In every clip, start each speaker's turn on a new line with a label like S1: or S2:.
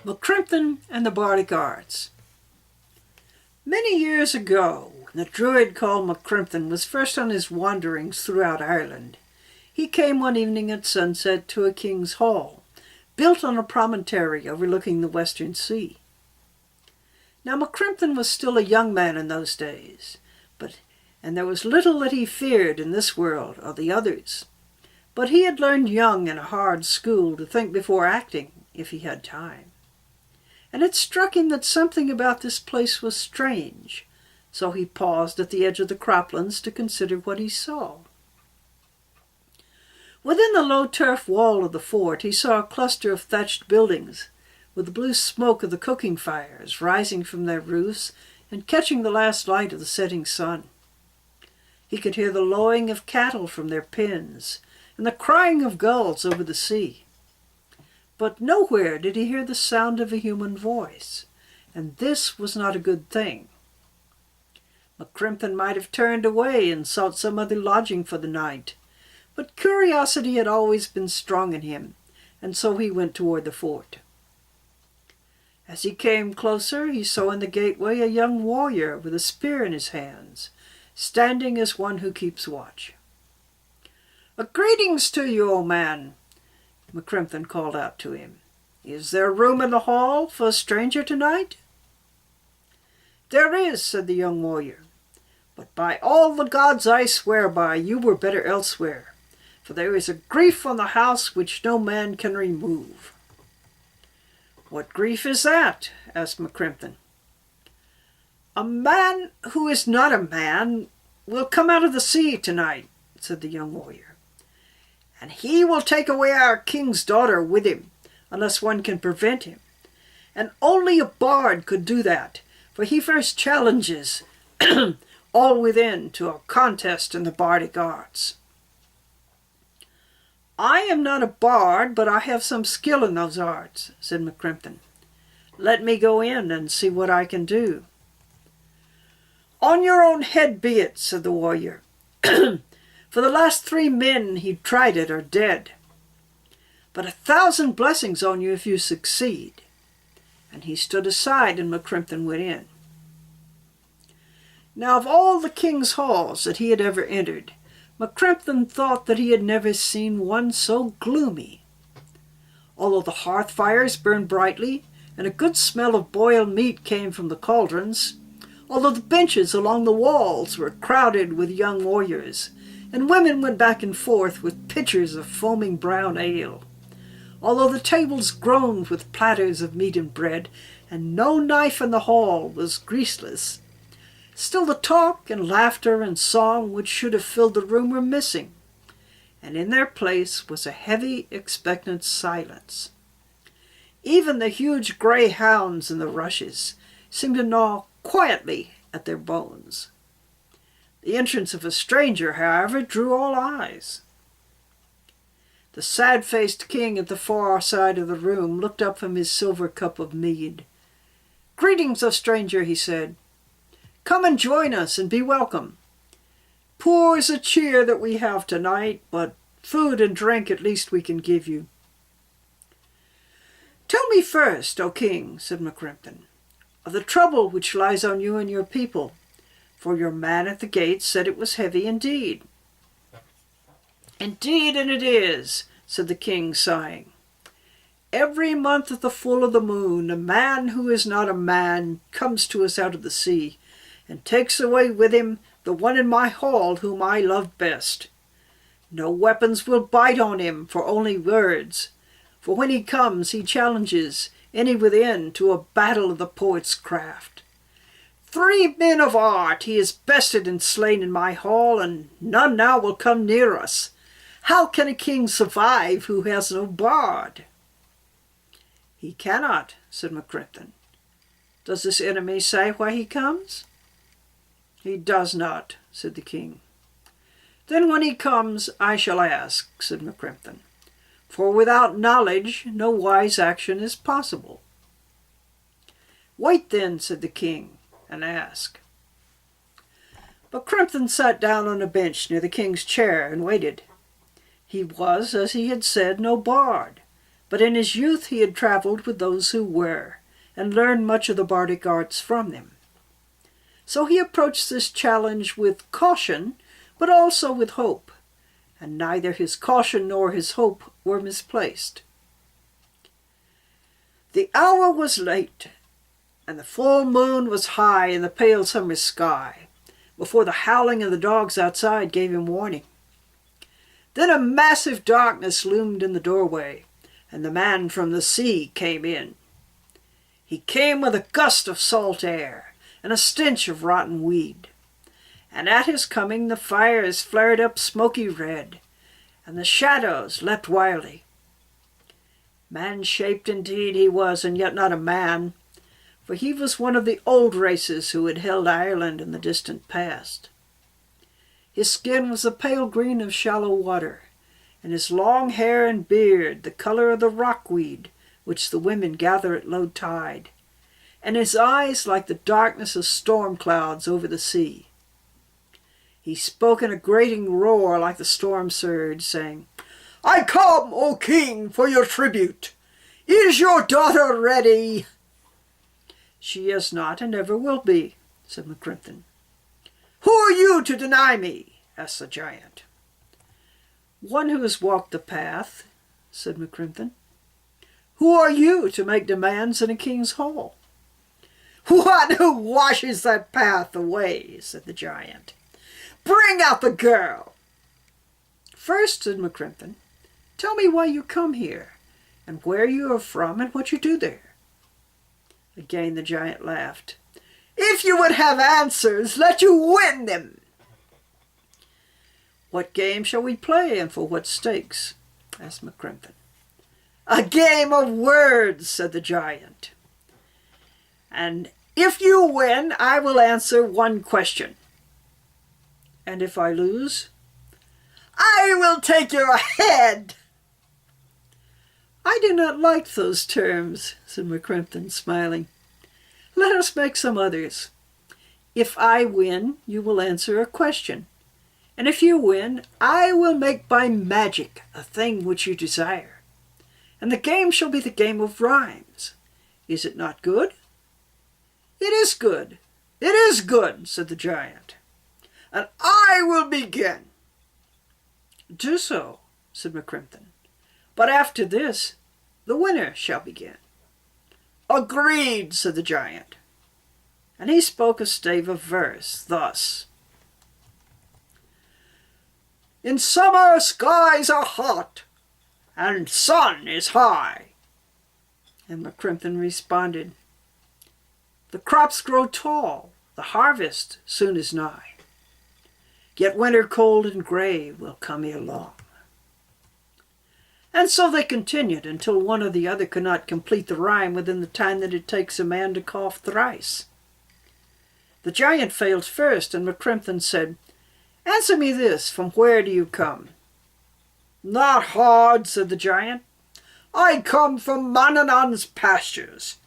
S1: Criomthann and the Bardic Arts. Many years ago, when the druid called Criomthann was first on his wanderings throughout Ireland, he came one evening at sunset to a king's hall, built on a promontory overlooking the western sea. Now Criomthann was still a young man in those days, and there was little that he feared in this world or the others. But he had learned young in a hard school to think before acting, if he had time. And it struck him that something about this place was strange, so he paused at the edge of the croplands to consider what he saw. Within the low turf wall of the fort he saw a cluster of thatched buildings, with the blue smoke of the cooking fires rising from their roofs and catching the last light of the setting sun. He could hear the lowing of cattle from their pens, and the crying of gulls over the sea. But nowhere did he hear the sound of a human voice, and this was not a good thing. Criomthann might have turned away and sought some other lodging for the night, but curiosity had always been strong in him, and so he went toward the fort. As he came closer, he saw in the gateway a young warrior with a spear in his hands, standing as one who keeps watch. "Greetings to you, old man," Criomthann called out to him. "Is there room in the hall for a stranger tonight?" "There is," said the young warrior, "but by all the gods I swear by, you were better elsewhere, for there is a grief on the house which no man can remove." "What grief is that?" asked Criomthann. "A man who is not a man will come out of the sea tonight," said the young warrior. "And he will take away our king's daughter with him, unless one can prevent him. And only a bard could do that, for he first challenges all within to a contest in the Bardic arts." "I am not a bard, but I have some skill in those arts," said Criomthann. "Let me go in and see what I can do." "On your own head be it," said the warrior. "For the last 3 men he tried it are dead. But 1,000 blessings on you if you succeed." And he stood aside, and Criomthann went in. Now of all the king's halls that he had ever entered, Criomthann thought that he had never seen one so gloomy. Although the hearth fires burned brightly, and a good smell of boiled meat came from the cauldrons, although the benches along the walls were crowded with young warriors, and women went back and forth with pitchers of foaming brown ale, although the tables groaned with platters of meat and bread, and no knife in the hall was greaseless, still the talk and laughter and song which should have filled the room were missing, and in their place was a heavy, expectant silence. Even the huge grey hounds in the rushes seemed to gnaw quietly at their bones. The entrance of a stranger, however, drew all eyes. The sad-faced king at the far side of the room looked up from his silver cup of mead. "Greetings, O stranger," he said. "Come and join us and be welcome. Poor is the cheer that we have tonight, but food and drink at least we can give you." "Tell me first, O king," said Criomthann, "of the trouble which lies on you and your people, for your man at the gate said it was heavy indeed." "Indeed, and it is," said the king, sighing. "Every month at the full of the moon, a man who is not a man comes to us out of the sea, and takes away with him the one in my hall whom I loved best. No weapons will bite on him, for only words, for when he comes he challenges any within to a battle of the poet's craft. 3 men of art he has bested and slain in my hall, and none now will come near us. How can a king survive who has no bard?" "He cannot," said Criomthann. "Does this enemy say why he comes?" "He does not," said the king. "Then when he comes I shall ask," said Criomthann, "for without knowledge no wise action is possible." "Wait then," said the king, "and ask." But Criomthann sat down on a bench near the king's chair and waited. He was, as he had said, no bard, but in his youth he had travelled with those who were, and learned much of the bardic arts from them. So he approached this challenge with caution, but also with hope, and neither his caution nor his hope were misplaced. The hour was late, and the full moon was high in the pale summer sky, before the howling of the dogs outside gave him warning. Then a massive darkness loomed in the doorway, and the man from the sea came in. He came with a gust of salt air and a stench of rotten weed, and at his coming the fires flared up smoky red, and the shadows leapt wildly. Man-shaped indeed he was, and yet not a man, for he was one of the old races who had held Ireland in the distant past. His skin was the pale green of shallow water, and his long hair and beard the colour of the rockweed which the women gather at low tide, and his eyes like the darkness of storm clouds over the sea. He spoke in a grating roar like the storm surge, saying, "I come, O king, for your tribute. Is your daughter ready?" "She is not, and never will be," said Criomthann. "Who are you to deny me?" asked the giant. "One who has walked the path," said Criomthann. "Who are you to make demands in a king's hall?" "One who washes that path away," said the giant. "Bring out the girl." "First," said Criomthann, "tell me why you come here, and where you are from, and what you do there." Again the giant laughed. "If you would have answers, let you win them." "What game shall we play, and for what stakes?" asked Criomthann. "A game of words," said the giant. "And if you win, I will answer one question." "And if I lose?" "I will take your head." "I do not like those terms," said Criomthann, smiling. "Let us make some others. If I win, you will answer a question. And if you win, I will make by magic a thing which you desire. And the game shall be the game of rhymes. Is it not good?" "It is good. It is good," said the giant. "And I will begin." "Do so," said Criomthann. "But after this, the winner shall begin." "Agreed," said the giant. And he spoke a stave of verse, thus: "In summer skies are hot, and sun is high." And Criomthann responded, "The crops grow tall, the harvest soon is nigh. Yet winter cold and grey will come ere long." And so they continued until one or the other could not complete the rhyme within the time that it takes a man to cough thrice. The giant failed first, and Criomthann said, "Answer me this, from where do you come?" "Not hard," said the giant. "I come from Manannan's pastures.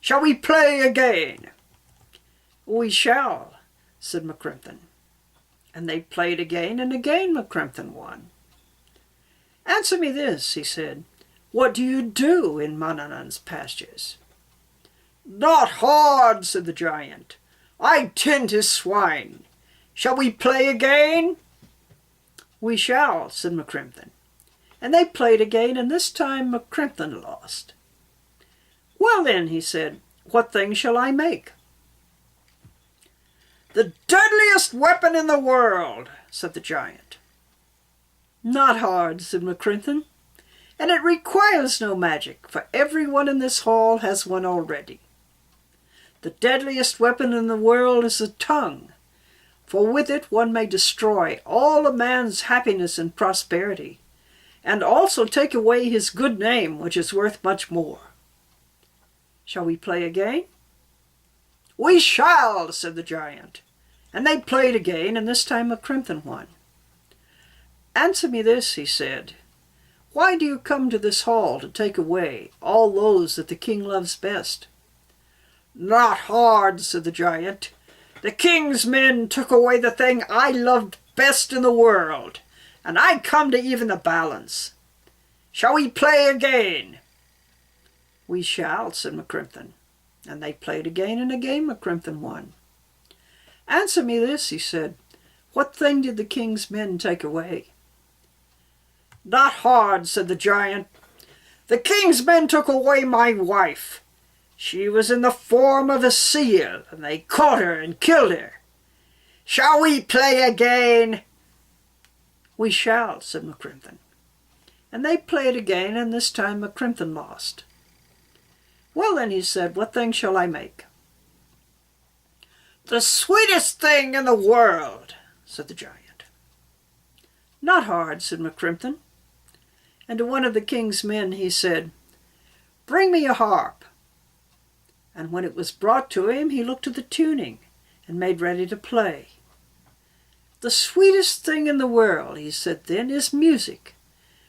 S1: Shall we play again?" "We shall," said Criomthann. And they played again, and again Criomthann won. "Answer me this," he said. "What do you do in Manannan's pastures?" "Not hard," said the giant. "I tend his swine. Shall we play again?" "We shall," said Criomthann. And they played again, and this time Criomthann lost. "Well then," he said, "what thing shall I make?" "The deadliest weapon in the world," said the giant. "Not hard," said Criomthann, "and it requires no magic, for everyone in this hall has one already. The deadliest weapon in the world is the tongue, for with it one may destroy all a man's happiness and prosperity, and also take away his good name, which is worth much more. Shall we play again?" "We shall," said the giant. And they played again, and this time Criomthann won. "Answer me this," he said. "Why do you come to this hall to take away all those that the king loves best?" "Not hard," said the giant. "The king's men took away the thing I loved best in the world, and I come to even the balance. Shall we play again?" We shall, said Criomthann. And they played again and again. Criomthann won. Answer me this, he said. What thing did the king's men take away? Not hard, said the giant. The king's men took away my wife. She was in the form of a seal, and they caught her and killed her. Shall we play again? We shall, said Criomthann. And they played again, and this time Criomthann lost. Well then, he said, what thing shall I make? The sweetest thing in the world, said the giant. Not hard, said Criomthann. And to one of the king's men he said, Bring me a harp. And when it was brought to him, he looked at the tuning and made ready to play. The sweetest thing in the world, he said then, is music,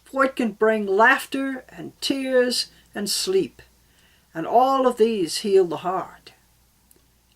S1: for it can bring laughter and tears and sleep, and all of these heal the heart.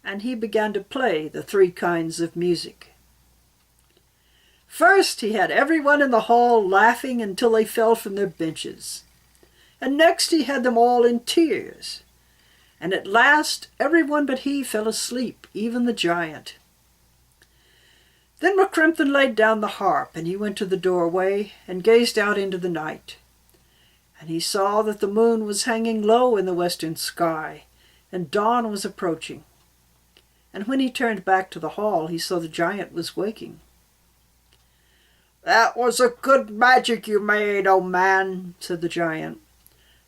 S1: And he began to play the three kinds of music. First he had everyone in the hall laughing until they fell from their benches, and next he had them all in tears, and at last everyone but he fell asleep, even the giant. Then Criomthann laid down the harp, and he went to the doorway and gazed out into the night. And he saw that the moon was hanging low in the western sky, and dawn was approaching. And when he turned back to the hall, he saw the giant was waking. That was a good magic you made, O man, said the giant,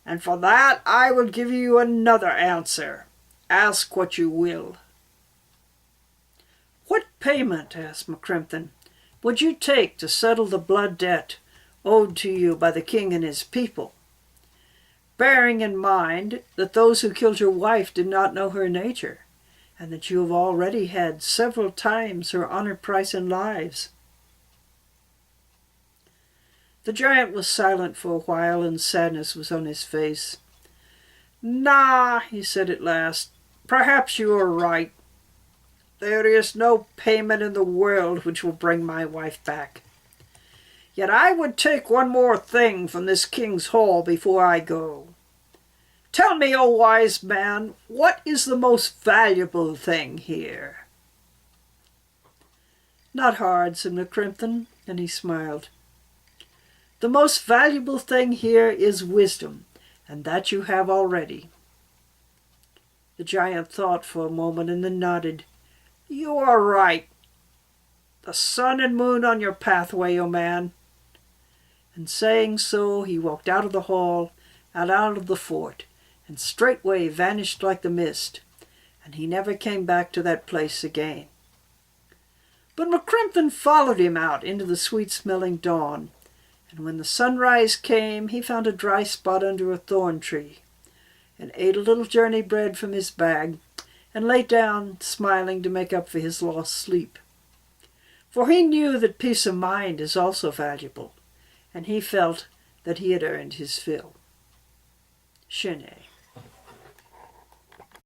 S1: and for that I will give you another answer. Ask what you will. What payment, asked Criomthann, would you take to settle the blood debt owed to you by the king and his people, bearing in mind that those who killed your wife did not know her nature, and that you have already had several times her honor, price, and lives? The giant was silent for a while, and sadness was on his face. Nah, he said at last, perhaps you are right. There is no payment in the world which will bring my wife back. Yet I would take one more thing from this king's hall before I go. Tell me, O wise man, what is the most valuable thing here? Not hard, said Criomthann, and he smiled. The most valuable thing here is wisdom, and that you have already. The giant thought for a moment and then nodded. You are right. The sun and moon on your pathway, O man. And saying so, he walked out of the hall and out of the fort, and straightway vanished like the mist, and he never came back to that place again. But Criomthann followed him out into the sweet-smelling dawn, and when the sunrise came, he found a dry spot under a thorn tree, and ate a little journey bread from his bag, and lay down, smiling to make up for his lost sleep. For he knew that peace of mind is also valuable, and he felt that he had earned his fill. Shene.